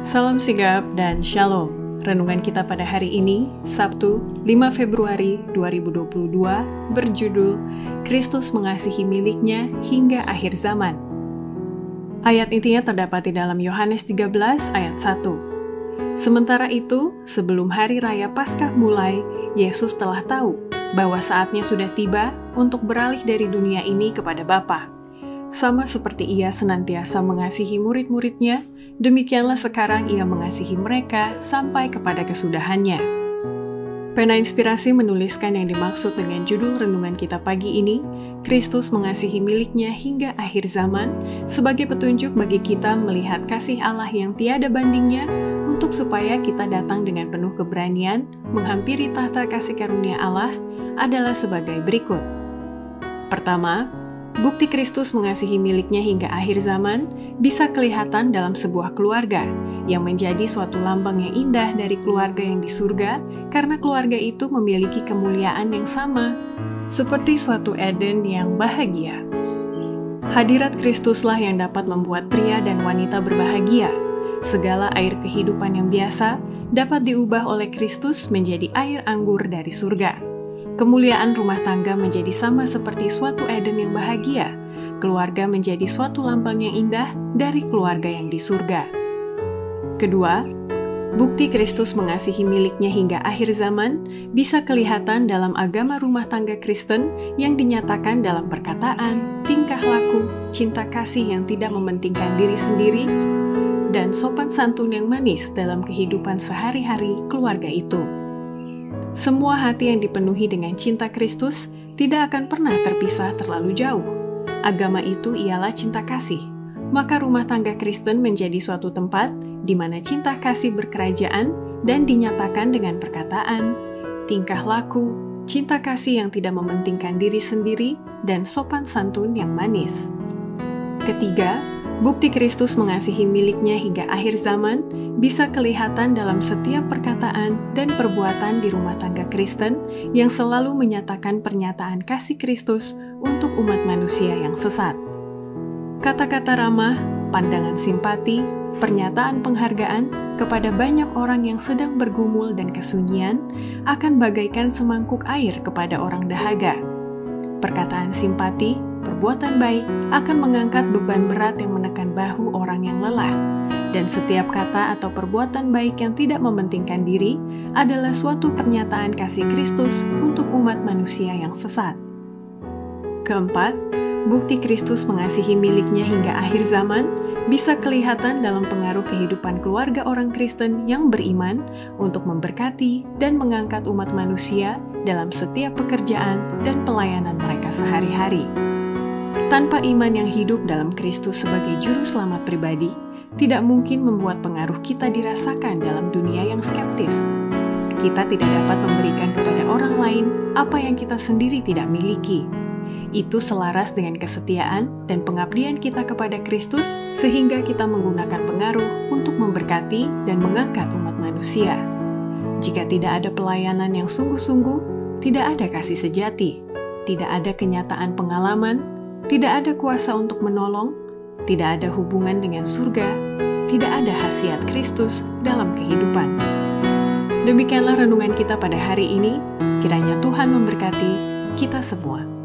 Salam sigap dan shalom. Renungan kita pada hari ini, Sabtu 5 Februari 2022, berjudul Kristus mengasihi miliknya hingga akhir zaman. Ayat intinya terdapat di dalam Yohanes 13 ayat 1. Sementara itu, sebelum hari raya Paskah mulai, Yesus telah tahu bahwa saatnya sudah tiba untuk beralih dari dunia ini kepada Bapa. Sama seperti Ia senantiasa mengasihi murid-muridnya, demikianlah sekarang Ia mengasihi mereka sampai kepada kesudahannya. Pena Inspirasi menuliskan yang dimaksud dengan judul renungan kita pagi ini, Kristus mengasihi miliknya hingga akhir zaman, sebagai petunjuk bagi kita melihat kasih Allah yang tiada bandingnya, untuk supaya kita datang dengan penuh keberanian menghampiri tahta kasih karunia Allah adalah sebagai berikut. Pertama, bukti Kristus mengasihi miliknya hingga akhir zaman bisa kelihatan dalam sebuah keluarga yang menjadi suatu lambang yang indah dari keluarga yang di surga, karena keluarga itu memiliki kemuliaan yang sama, seperti suatu Eden yang bahagia. Hadirat Kristuslah yang dapat membuat pria dan wanita berbahagia. Segala air kehidupan yang biasa dapat diubah oleh Kristus menjadi air anggur dari surga. Kemuliaan rumah tangga menjadi sama seperti suatu Eden yang bahagia. Keluarga menjadi suatu lambang yang indah dari keluarga yang di surga. Kedua, bukti Kristus mengasihi miliknya hingga akhir zaman bisa kelihatan dalam agama rumah tangga Kristen yang dinyatakan dalam perkataan, tingkah laku, cinta kasih yang tidak mementingkan diri sendiri, dan sopan santun yang manis dalam kehidupan sehari-hari keluarga itu. Semua hati yang dipenuhi dengan cinta Kristus tidak akan pernah terpisah terlalu jauh. Agama itu ialah cinta kasih. Maka rumah tangga Kristen menjadi suatu tempat di mana cinta kasih berkerajaan dan dinyatakan dengan perkataan, tingkah laku, cinta kasih yang tidak mementingkan diri sendiri, dan sopan santun yang manis. Ketiga, bukti Kristus mengasihi miliknya hingga akhir zaman bisa kelihatan dalam setiap perkataan dan perbuatan di rumah tangga Kristen yang selalu menyatakan pernyataan kasih Kristus untuk umat manusia yang sesat. Kata-kata ramah, pandangan simpati, pernyataan penghargaan kepada banyak orang yang sedang bergumul dan kesunyian akan bagaikan semangkuk air kepada orang dahaga. Perkataan simpati, perbuatan baik akan mengangkat beban berat yang menekan bahu orang yang lelah, dan setiap kata atau perbuatan baik yang tidak mementingkan diri adalah suatu pernyataan kasih Kristus untuk umat manusia yang sesat. Keempat, bukti Kristus mengasihi miliknya hingga akhir zaman bisa kelihatan dalam pengaruh kehidupan keluarga orang Kristen yang beriman untuk memberkati dan mengangkat umat manusia dalam setiap pekerjaan dan pelayanan mereka sehari-hari. Tanpa iman yang hidup dalam Kristus sebagai juru selamat pribadi, tidak mungkin membuat pengaruh kita dirasakan dalam dunia yang skeptis. Kita tidak dapat memberikan kepada orang lain apa yang kita sendiri tidak miliki. Itu selaras dengan kesetiaan dan pengabdian kita kepada Kristus, sehingga kita menggunakan pengaruh untuk memberkati dan mengangkat umat manusia. Jika tidak ada pelayanan yang sungguh-sungguh, tidak ada kasih sejati, tidak ada kenyataan pengalaman, tidak ada kuasa untuk menolong, tidak ada hubungan dengan surga, tidak ada khasiat Kristus dalam kehidupan. Demikianlah renungan kita pada hari ini. Kiranya Tuhan memberkati kita semua.